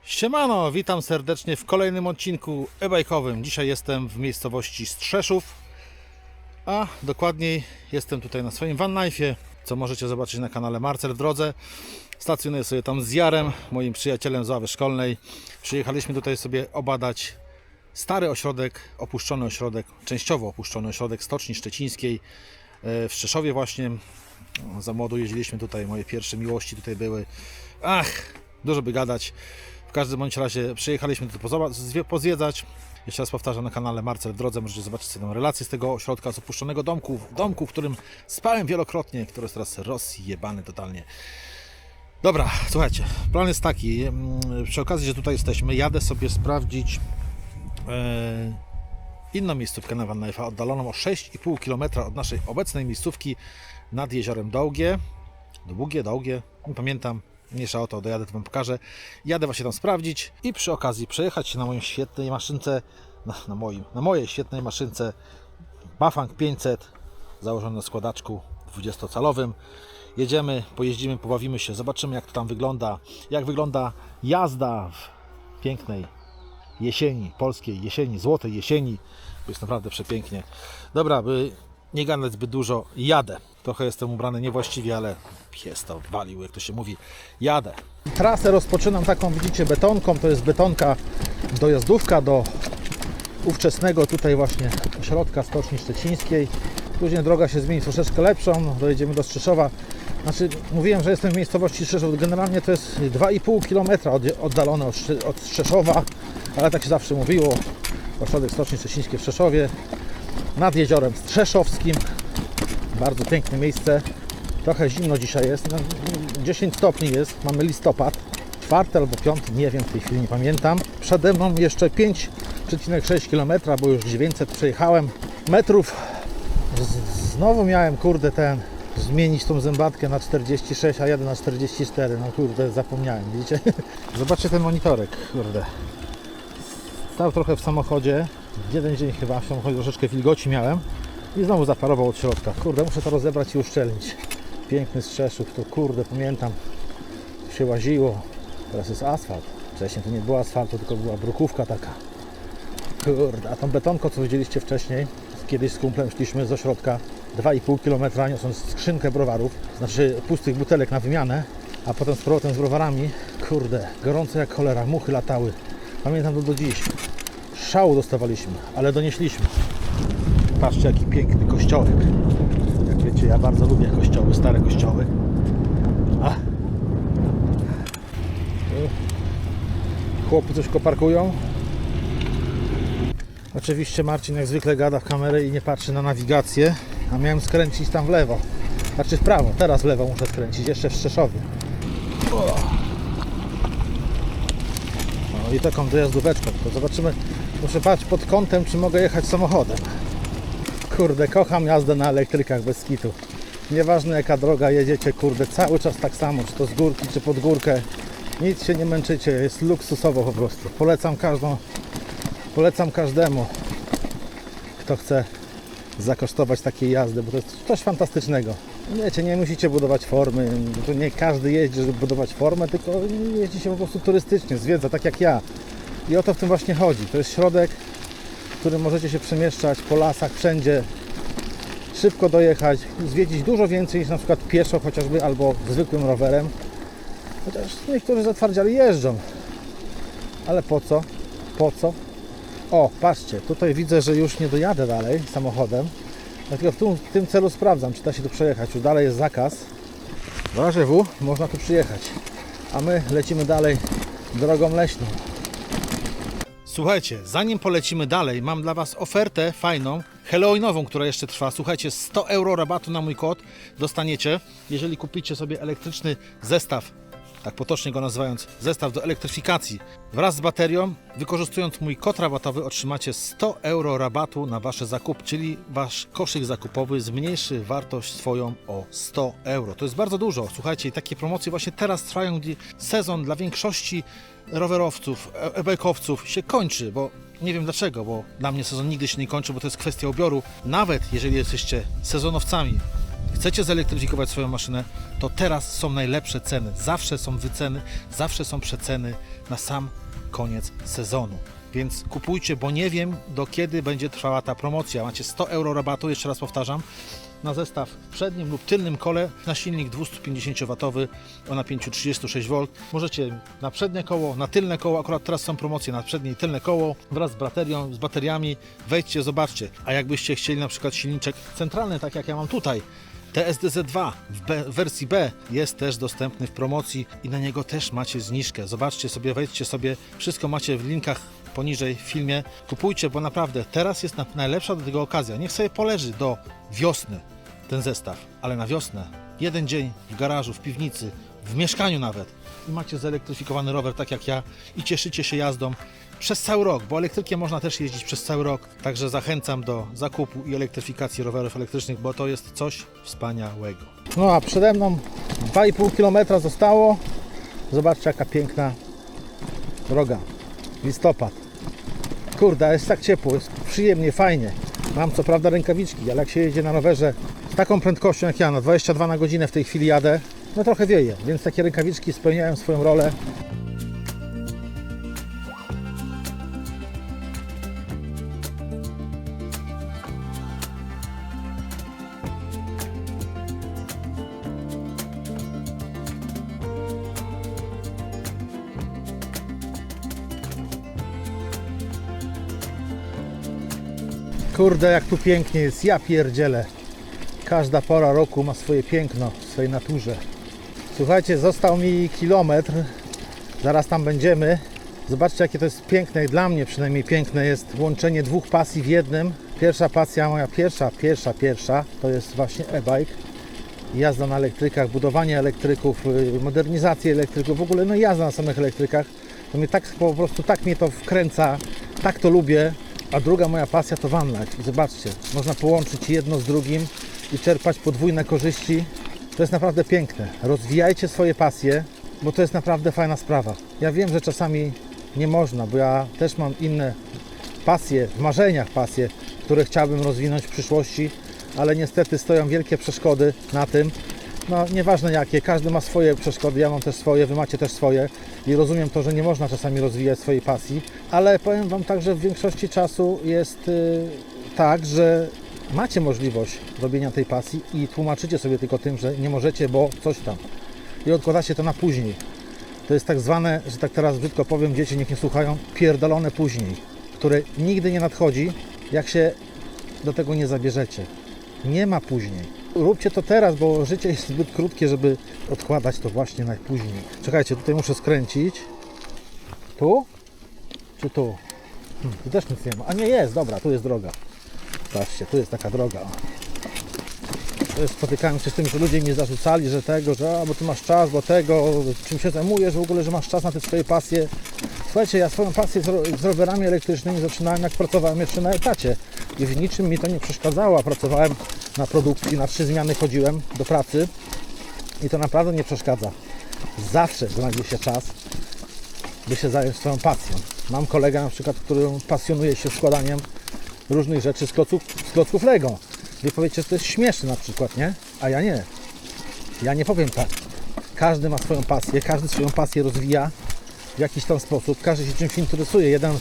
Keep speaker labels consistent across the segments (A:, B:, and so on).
A: Siemano, witam serdecznie w kolejnym odcinku e-bike'owym. Dzisiaj jestem w miejscowości Strzeszów, a dokładniej jestem tutaj na swoim van life'ie, co możecie zobaczyć na kanale Marcel w drodze. Stacjonuję sobie tam z Jarem, moim przyjacielem z ławy szkolnej. Przyjechaliśmy tutaj sobie obadać stary ośrodek, opuszczony ośrodek, częściowo opuszczony ośrodek Stoczni Szczecińskiej w Szczeszowie właśnie. Za młodu jeździliśmy tutaj, moje pierwsze miłości tutaj były. Dużo by gadać. W każdym bądź razie przyjechaliśmy tu pozwiedzać. Jeszcze raz powtarzam, na kanale Marcel w drodze możecie zobaczyć sobie relację z tego ośrodka, z opuszczonego domku, w którym spałem wielokrotnie, który jest teraz rozjebany totalnie. Dobra, słuchajcie, plan jest taki, przy okazji, że tutaj jesteśmy, jadę sobie sprawdzić inną miejscówkę na van life'a, oddaloną o 6,5 km od naszej obecnej miejscówki nad jeziorem Długie, nie pamiętam. Mniejsza o to, dojadę, to wam pokażę. Jadę właśnie tam sprawdzić i przy okazji przejechać się na mojej świetnej maszynce, na mojej świetnej maszynce Bafang 500 założony na składaczku 20-calowym. Jedziemy, pojeździmy, pobawimy się, zobaczymy jak to tam wygląda, jak wygląda jazda w pięknej jesieni, polskiej jesieni, złotej jesieni. To jest naprawdę przepięknie. Dobra, by nie gadać zbyt dużo, jadę. Trochę jestem ubrany niewłaściwie, ale pies to walił, jak to się mówi. Jadę. Trasę rozpoczynam taką, widzicie, betonką. To jest betonka dojazdówka do ówczesnego tutaj właśnie ośrodka Stoczni Szczecińskiej. Później droga się zmieni troszeczkę lepszą, dojedziemy do Strzeszowa. Znaczy, mówiłem, że jestem w miejscowości Strzeszów. Generalnie to jest 2,5 km oddalone od Strzeszowa, ale tak się zawsze mówiło. Ośrodek Stoczni Szczecińskiej w Strzeszowie, nad jeziorem Strzeszowskim. Bardzo piękne miejsce. Trochę zimno dzisiaj jest. 10 stopni jest. Mamy listopad. 4 albo 5, nie wiem, w tej chwili nie pamiętam. Przede mną jeszcze 5,6 km, bo już 900 przejechałem metrów. Znowu miałem, zmienić tą zębatkę na 46, a jadę na 44. No kurde, zapomniałem, widzicie? Zobaczcie ten monitorek, kurde. Stał trochę w samochodzie. Jeden dzień chyba w samochodzie troszeczkę wilgoci miałem. I znowu zaparował od środka. Kurde, muszę to rozebrać i uszczelnić. Piękny Strzeszów, to kurde, pamiętam. Tu się łaziło. Teraz jest asfalt. Wcześniej to nie było asfaltu, tylko była brukówka taka. Kurde, a tą betonką, co widzieliście wcześniej, kiedyś z kumplem szliśmy z ośrodka 2,5 km, niosąc skrzynkę browarów, znaczy pustych butelek na wymianę, a potem z powrotem z browarami. Kurde, gorąco jak cholera, muchy latały. Pamiętam to do dziś. Szału dostawaliśmy, ale donieśliśmy. Patrzcie, jaki piękny kościołek. Jak wiecie, ja bardzo lubię kościoły, stare kościoły. Chłopy coś koparkują. Oczywiście Marcin jak zwykle gada w kamerę i nie patrzy na nawigację. A miałem skręcić tam w lewo. Znaczy w prawo, teraz w lewo muszę skręcić, jeszcze w Strzeszowie. No i taką dojazdóweczką. To zobaczymy. Muszę patrzeć pod kątem, czy mogę jechać samochodem. Kurde, kocham jazdę na elektrykach bez kitu. Nieważne jaka droga jedziecie, kurde, cały czas tak samo, czy to z górki, czy pod górkę. Nic się nie męczycie, jest luksusowo po prostu. Polecam każdemu, kto chce zakosztować takiej jazdy, bo to jest coś fantastycznego. Wiecie, nie musicie budować formy, to nie każdy jeździ, żeby budować formę, tylko jeździ się po prostu turystycznie, zwiedza, tak jak ja. I o to w tym właśnie chodzi. To jest środek, w którym możecie się przemieszczać po lasach, wszędzie, szybko dojechać, zwiedzić dużo więcej niż na przykład pieszo chociażby, albo zwykłym rowerem. Chociaż niektórzy zatwardziali jeżdżą. Ale po co? Po co? O, patrzcie, tutaj widzę, że już nie dojadę dalej samochodem. Dlatego w tym celu sprawdzam, czy da się tu przejechać. Już dalej jest zakaz. W razie W można tu przyjechać. A my lecimy dalej drogą leśną. Słuchajcie, zanim polecimy dalej, mam dla Was ofertę fajną, halloweenową, która jeszcze trwa. Słuchajcie, 100 euro rabatu na mój kod dostaniecie, jeżeli kupicie sobie elektryczny zestaw, tak potocznie go nazywając, zestaw do elektryfikacji. Wraz z baterią, wykorzystując mój kod rabatowy, otrzymacie 100 euro rabatu na Wasze zakupy, czyli Wasz koszyk zakupowy zmniejszy wartość swoją o 100 euro. To jest bardzo dużo. Słuchajcie, takie promocje właśnie teraz trwają, gdy sezon dla większości rowerowców, e-bike'owców się kończy, bo nie wiem dlaczego, bo dla mnie sezon nigdy się nie kończy, bo to jest kwestia ubioru. Nawet jeżeli jesteście sezonowcami, chcecie zelektryfikować swoją maszynę, to teraz są najlepsze ceny. Zawsze są wyceny, zawsze są przeceny na sam koniec sezonu. Więc kupujcie, bo nie wiem, do kiedy będzie trwała ta promocja. Macie 100 euro rabatu, jeszcze raz powtarzam, na zestaw w przednim lub tylnym kole na silnik 250W o napięciu 36V. Możecie na przednie koło, na tylne koło, akurat teraz są promocje na przednie i tylne koło wraz z bateriami. Wejdźcie, zobaczcie. A jakbyście chcieli na przykład silniczek centralny, tak jak ja mam tutaj, TSDZ2 w wersji B jest też dostępny w promocji i na niego też macie zniżkę. Zobaczcie sobie, wejdźcie sobie, wszystko macie w linkach poniżej w filmie. Kupujcie, bo naprawdę teraz jest najlepsza do tego okazja. Niech sobie poleży do wiosny ten zestaw, ale na wiosnę jeden dzień w garażu, w piwnicy, w mieszkaniu nawet i macie zelektryfikowany rower tak jak ja i cieszycie się jazdą przez cały rok, bo elektrykiem można też jeździć przez cały rok, także zachęcam do zakupu i elektryfikacji rowerów elektrycznych, bo to jest coś wspaniałego. No a przede mną 2,5 km zostało. Zobaczcie, jaka piękna droga. Listopad. Kurde, jest tak ciepło, jest przyjemnie, fajnie. Mam co prawda rękawiczki, ale jak się jedzie na rowerze z taką prędkością jak ja, na 22 na godzinę w tej chwili jadę, no trochę wieje, więc takie rękawiczki spełniają swoją rolę. Kurde, jak tu pięknie jest, ja pierdzielę. Każda pora roku ma swoje piękno w swojej naturze. Słuchajcie, został mi kilometr, zaraz tam będziemy. Zobaczcie, jakie to jest piękne, dla mnie przynajmniej piękne jest łączenie dwóch pasji w jednym. Pierwsza pasja, moja pierwsza, to jest właśnie e-bike. Jazda na elektrykach, budowanie elektryków, modernizacja elektryków, w ogóle no jazda na samych elektrykach. To mnie tak po prostu, tak mnie to wkręca, tak to lubię. A druga moja pasja to van life. I zobaczcie, można połączyć jedno z drugim i czerpać podwójne korzyści. To jest naprawdę piękne. Rozwijajcie swoje pasje, bo to jest naprawdę fajna sprawa. Ja wiem, że czasami nie można, bo ja też mam inne pasje, w marzeniach pasje, które chciałbym rozwinąć w przyszłości, ale niestety stoją wielkie przeszkody na tym. No nieważne jakie, każdy ma swoje przeszkody, ja mam też swoje, wy macie też swoje i rozumiem to, że nie można czasami rozwijać swojej pasji, ale powiem wam tak, że w większości czasu jest tak, że macie możliwość robienia tej pasji i tłumaczycie sobie tylko tym, że nie możecie, bo coś tam i odkładacie to na później. To jest tak zwane, że tak teraz brzydko powiem, dzieci niech nie słuchają, pierdolone później, które nigdy nie nadchodzi, jak się do tego nie zabierzecie. Nie ma później. Róbcie to teraz, bo życie jest zbyt krótkie, żeby odkładać to właśnie najpóźniej. Czekajcie, tutaj muszę skręcić. Tu? Czy tu? Tu też nic nie ma. A nie, jest, dobra, tu jest droga. Patrzcie, tu jest taka droga. Spotykałem się z tym, że ludzie mi zarzucali, że tego, że bo ty masz czas, bo tego, czym się zajmujesz w ogóle, że masz czas na te swoje pasje. Słuchajcie, ja swoją pasję z rowerami elektrycznymi zaczynałem, jak pracowałem jeszcze na etacie i w niczym mi to nie przeszkadzało. Pracowałem na produkcji, na 3 zmiany chodziłem do pracy i to naprawdę nie przeszkadza. Zawsze znajdzie się czas, by się zająć swoją pasją. Mam kolegę na przykład, który pasjonuje się składaniem różnych rzeczy z klocków Lego. Wy powiecie, że to jest śmieszne na przykład, nie? A ja nie. Ja nie powiem tak. Każdy ma swoją pasję, każdy swoją pasję rozwija w jakiś tam sposób. Każdy się czymś interesuje. Jeden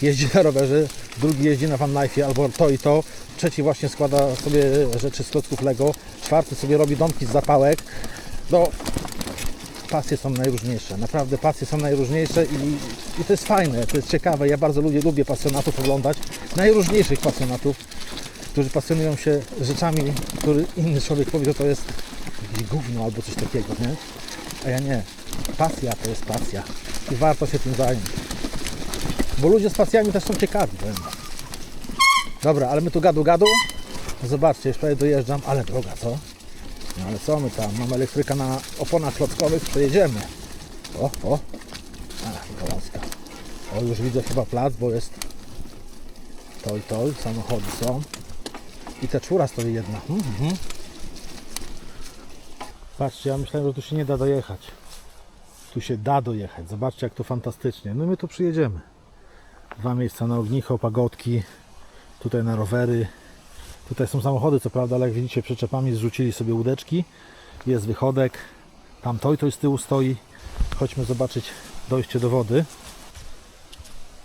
A: jeździ na rowerze, drugi jeździ na van life albo to i to. Trzeci właśnie składa sobie rzeczy z klocków Lego. Czwarty sobie robi domki z zapałek. No, pasje są najróżniejsze. Naprawdę pasje są najróżniejsze i to jest fajne, to jest ciekawe. Ja bardzo lubię pasjonatów oglądać. Najróżniejszych pasjonatów, którzy pasjonują się rzeczami, który inny człowiek powie, że to jest jakieś gówno albo coś takiego, nie? A ja nie. Pasja to jest pasja i warto się tym zająć. Bo ludzie z pasjami też są ciekawi. Dobra, ale my tu gadu. Zobaczcie, już prawie dojeżdżam, ale droga, co? No ale co my tam? Mamy elektryka na oponach klockowych, przejedziemy. O. Mikołajska. O, już widzę chyba plac, bo jest to i to, samochody są. I ta czwóra stoi jedna. Patrzcie, ja myślałem, że tu się nie da dojechać. Tu się da dojechać. Zobaczcie, jak to fantastycznie. No my tu przyjedziemy. 2 miejsca na ognicho, pagodki. Tutaj na rowery. Tutaj są samochody, co prawda, ale jak widzicie, przyczepami zrzucili sobie łódeczki. Jest wychodek. Tam toj z tyłu stoi. Chodźmy zobaczyć dojście do wody.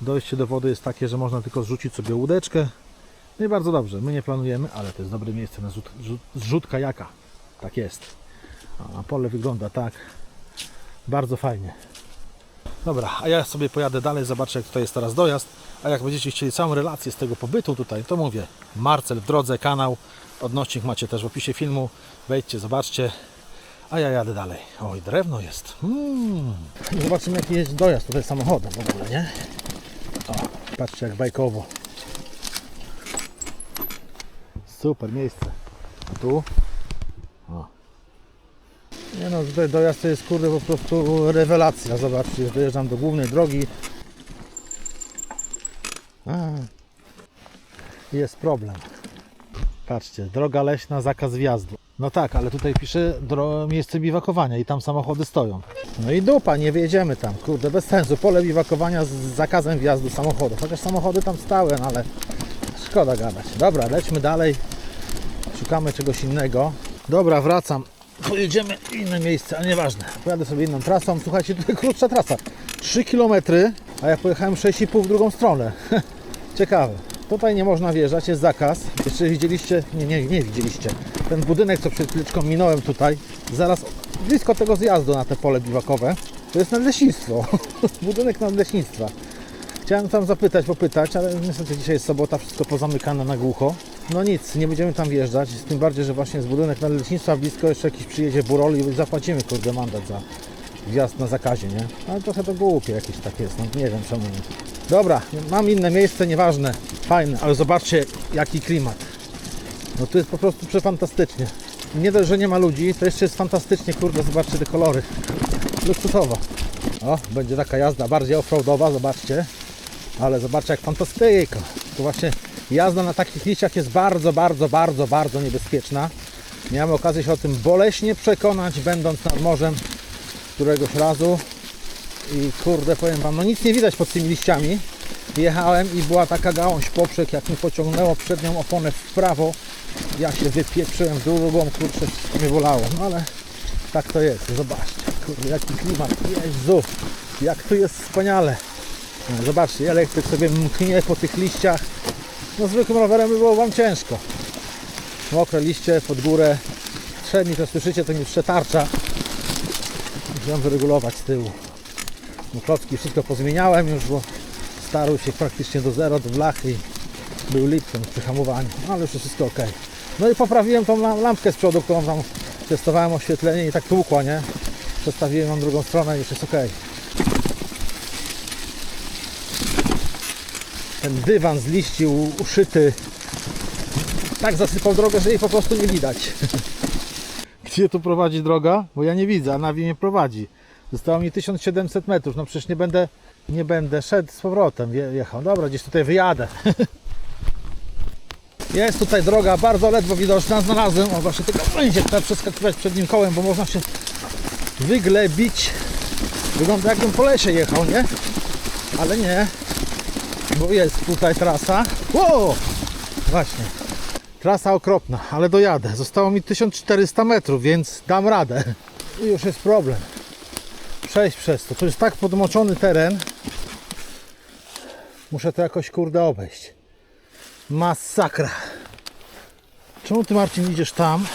A: Dojście do wody jest takie, że można tylko zrzucić sobie łódeczkę. No i bardzo dobrze. My nie planujemy, ale to jest dobre miejsce na zrzut kajaka. Tak jest. A pole wygląda tak. Bardzo fajnie. Dobra, a ja sobie pojadę dalej, zobaczę, jak tutaj jest teraz dojazd. A jak będziecie chcieli całą relację z tego pobytu tutaj, to mówię, Marcel w drodze, kanał, odnośnik macie też w opisie filmu. Wejdźcie, zobaczcie. A ja jadę dalej. Oj, drewno jest. Zobaczymy, jaki jest dojazd tutaj samochodem w ogóle, nie? O, patrzcie, jak bajkowo. Super miejsce. A tu? O. Nie no, tutaj dojazd to jest, kurde, po prostu rewelacja. Zobaczcie, już dojeżdżam do głównej drogi. Jest problem. Patrzcie, droga leśna, zakaz wjazdu. No tak, ale tutaj pisze miejsce biwakowania i tam samochody stoją. No i dupa, nie wjedziemy tam, kurde, bez sensu. Pole biwakowania z zakazem wjazdu samochodów. Chociaż samochody tam stały, no ale szkoda gadać. Dobra, lećmy dalej. Szukamy czegoś innego. Dobra, wracam. Pojedziemy w inne miejsce, ale nieważne. Pojadę sobie inną trasą. Słuchajcie, tutaj krótsza trasa. 3 km, a ja pojechałem 6,5 w drugą stronę. Ciekawe. Tutaj nie można wjeżdżać, jest zakaz. Jeszcze widzieliście, nie widzieliście. Ten budynek, co przed chwileczką minąłem tutaj, zaraz blisko tego zjazdu na te pole biwakowe, to jest nadleśnictwo. Budynek nadleśnictwa. Chciałem tam popytać, ale niestety dzisiaj jest sobota, wszystko pozamykane na głucho. No nic, nie będziemy tam wjeżdżać, tym bardziej, że właśnie jest budynek nadleśnictwa, blisko jeszcze jakiś przyjedzie burol i zapłacimy, kurde, mandat za wjazd na zakazie, nie? Ale trochę to głupie jakieś tak jest, no nie wiem czemu. Dobra, mam inne miejsce, nieważne, fajne, ale zobaczcie jaki klimat. No tu jest po prostu przefantastycznie. Nie dość, że nie ma ludzi, to jeszcze jest fantastycznie, kurde, zobaczcie te kolory. Luksusowo. O, będzie taka jazda bardziej offroadowa, zobaczcie. Ale zobaczcie jak fantastyka. To właśnie jazda na takich liściach jest bardzo niebezpieczna. Miałem okazję się o tym boleśnie przekonać, będąc nad morzem któregoś razu. I kurde, powiem wam, no nic nie widać pod tymi liściami. Jechałem i była taka gałąź poprzek, jak mi pociągnęło przednią oponę w prawo. Ja się wypieprzyłem w drugą, kurczę, wszystko mnie bolało. No ale tak to jest, zobaczcie. Kurde, jaki klimat, Jezu, jak tu jest wspaniale. No, zobaczcie, elektryk sobie mknie po tych liściach. No zwykłym rowerem by było wam ciężko. Mokre liście pod górę. Trzemi, to słyszycie, to mi przetarcza. Musiałem wyregulować z tyłu. No, klocki wszystko pozmieniałem już, bo starł się praktycznie do zera, do blachy i był lipton przy hamowaniu. No, ale już jest wszystko ok. No i poprawiłem tą lampkę z przodu, którą tam testowałem oświetlenie i tak tłukła, nie? Przestawiłem ją drugą stronę i już jest ok. Ten dywan z liści uszyty tak zasypał drogę, że jej po prostu nie widać. Gdzie tu prowadzi droga? Bo ja nie widzę, a Navi mnie prowadzi. Zostało mi 1700 metrów, no przecież nie będę szedł z powrotem, jechał. Dobra, gdzieś tutaj wyjadę. Jest tutaj droga bardzo ledwo widoczna, znalazłem, o właśnie tylko będzie trzeba przeskakiwać przednim kołem, bo można się wyglebić. Wygląda jakbym po lesie jechał, nie? Ale nie, bo jest tutaj trasa. Wow! Właśnie, trasa okropna, ale dojadę. Zostało mi 1400 metrów, więc dam radę. I już jest problem przejść przez to. To jest tak podmoczony teren. Muszę to jakoś, kurde, obejść. Masakra. Czemu ty, Marcin, idziesz tam,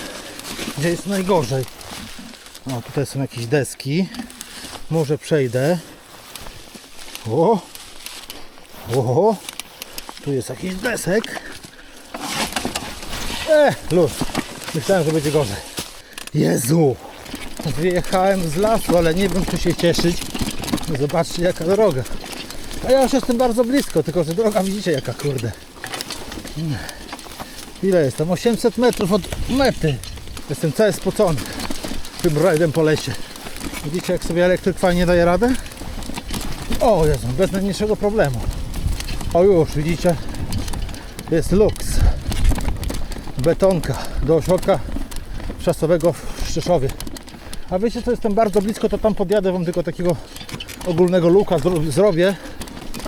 A: gdzie jest najgorzej? O, tutaj są jakieś deski. Może przejdę. O! Tu jest jakiś desek. Luz. Myślałem, że będzie gorzej. Jezu! Wyjechałem z lasu, ale nie wiem, czy się cieszyć. Zobaczcie, jaka droga. A ja już jestem bardzo blisko, tylko że droga, widzicie, jaka, kurde. Ile jestem? 800 metrów od mety. Jestem cały spocony tym rajdem po lesie. Widzicie, jak sobie elektryk fajnie daje radę? O Jezu, bez najmniejszego problemu. O już, widzicie? Jest luks. Betonka do ośrodka czasowego w Szczeszowie. A wiecie, co jestem bardzo blisko, to tam podjadę wam tylko takiego ogólnego luka zrobię.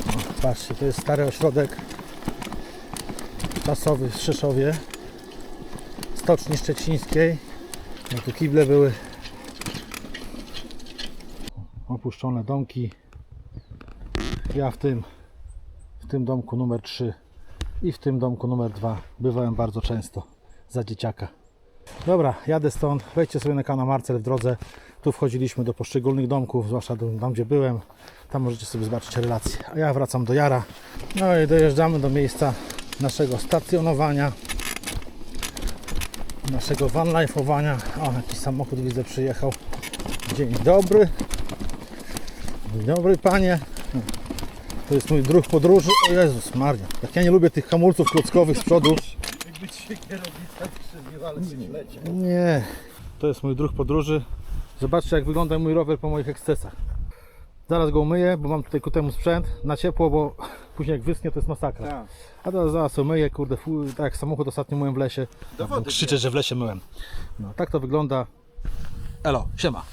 A: O, patrzcie, to jest stary ośrodek czasowy w Szczeszowie. stoczni szczecińskiej. No tu kible były. Opuszczone domki. Ja w tym domku numer 3 i w tym domku numer 2 bywałem bardzo często za dzieciaka. Dobra, jadę stąd. Wejdźcie sobie na kanał Marcel w drodze. Tu wchodziliśmy do poszczególnych domków, zwłaszcza tam gdzie byłem. Tam możecie sobie zobaczyć relacje. A ja wracam do Jara. No i dojeżdżamy do miejsca naszego stacjonowania, naszego vanlife'owania. O, jakiś samochód widzę przyjechał. Dzień dobry. Dzień dobry panie. To jest mój druh podróży. O Jezus Maria, jak ja nie lubię tych hamulców klockowych z przodu.
B: Jakby ci się kierownica skrzywiła, ale się nie leciał.
A: Nie, to jest mój druh podróży. Zobaczcie jak wygląda mój rower po moich ekscesach. Zaraz go umyję, bo mam tutaj ku temu sprzęt na ciepło, bo później jak wyschnie to jest masakra.
B: Tak.
A: A teraz zaraz umyję, kurde, tak jak samochód ostatnio myłem w lesie.
B: Do wody
A: Krzyczę, że w lesie myłem. No, tak to wygląda. Elo, siema.